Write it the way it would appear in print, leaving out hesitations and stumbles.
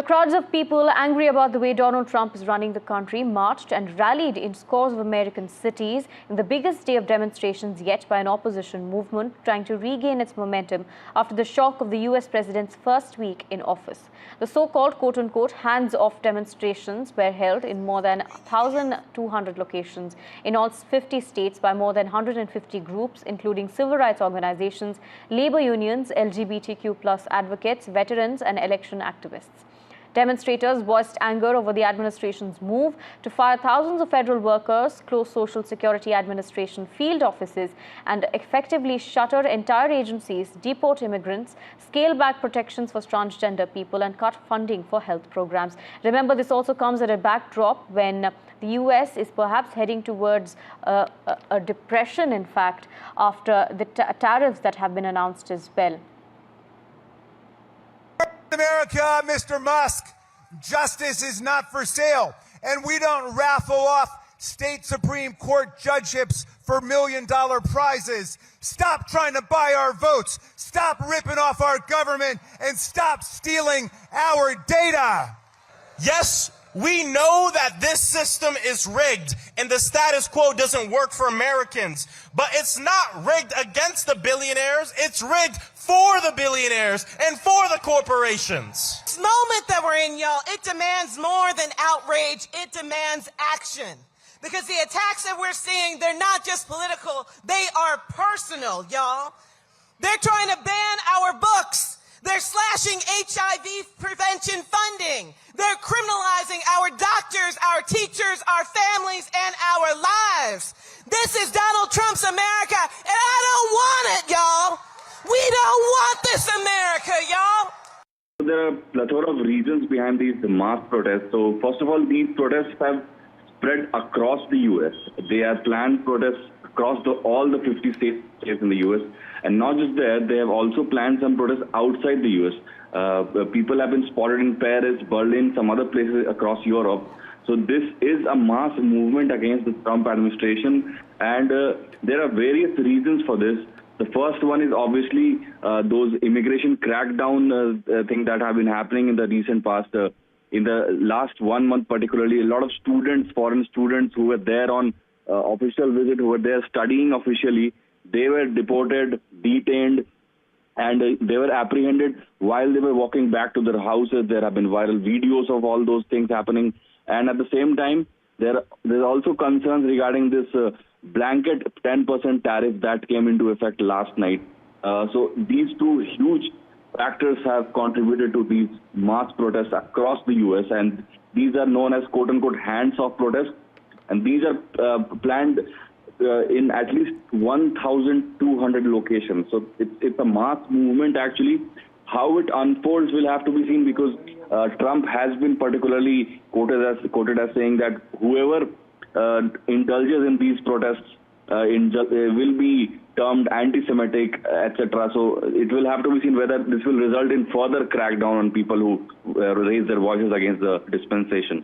Crowds of people angry about the way Donald Trump is running the country marched and rallied in scores of American cities in the biggest day of demonstrations yet by an opposition movement trying to regain its momentum after the shock of the U.S. president's first week in office. The so-called quote-unquote hands-off demonstrations were held in more than 1,200 locations in all 50 states by more than 150 groups, including civil rights organizations, labor unions, LGBTQ+ advocates, veterans, and election activists. Demonstrators voiced anger over the administration's move to fire thousands of federal workers, close Social Security Administration field offices, and effectively shutter entire agencies, deport immigrants, scale back protections for transgender people, and cut funding for health programs. Remember, this also comes at a backdrop when the U.S. is perhaps heading towards a depression, in fact, after the tariffs that have been announced as well. America, Mr. Musk, justice is not for sale, and we don't raffle off state Supreme Court judgeships for million-dollar prizes. Stop trying to buy our votes, stop ripping off our government, and stop stealing our data. Yes, we know that this system is rigged and the status quo doesn't work for Americans, but it's not rigged against the billionaires, it's rigged for the billionaires and for the corporations. This moment that we're in, y'all, it demands more than outrage, it demands action. Because the attacks that we're seeing, they're not just political, they are personal, y'all. They're trying to ban our books. They're slashing HIV prevention funding. They're criminalizing our doctors, our teachers, our families, and our lives. This is Donald Trump's America, and I don't want it, y'all. We don't want this America, y'all. There are a plethora of reasons behind these mass protests. So, first of all, these protests have spread across the U.S. They are planned protests across all the 50 states in the U.S. And not just there, they have also planned some protests outside the U.S. People have been spotted in Paris, Berlin, some other places across Europe. So this is a mass movement against the Trump administration, and there are various reasons for this. The first one is obviously those immigration crackdown things that have been happening in the recent past. In the last 1 month particularly, a lot of students, foreign students who were there on official visit, who were there studying officially, they were deported, detained, and they were apprehended while they were walking back to their houses. There have been viral videos of all those things happening. And at the same time, there's also concerns regarding this blanket 10% tariff that came into effect last night. So these two huge factors have contributed to these mass protests across the U.S. And these are known as quote-unquote hands-off protests. And these are planned in at least 1,200 locations. So it's a mass movement actually. How it unfolds will have to be seen, because Trump has been particularly quoted as saying that whoever indulges in these protests will be termed anti-Semitic, etc. So it will have to be seen whether this will result in further crackdown on people who raise their voices against the dispensation.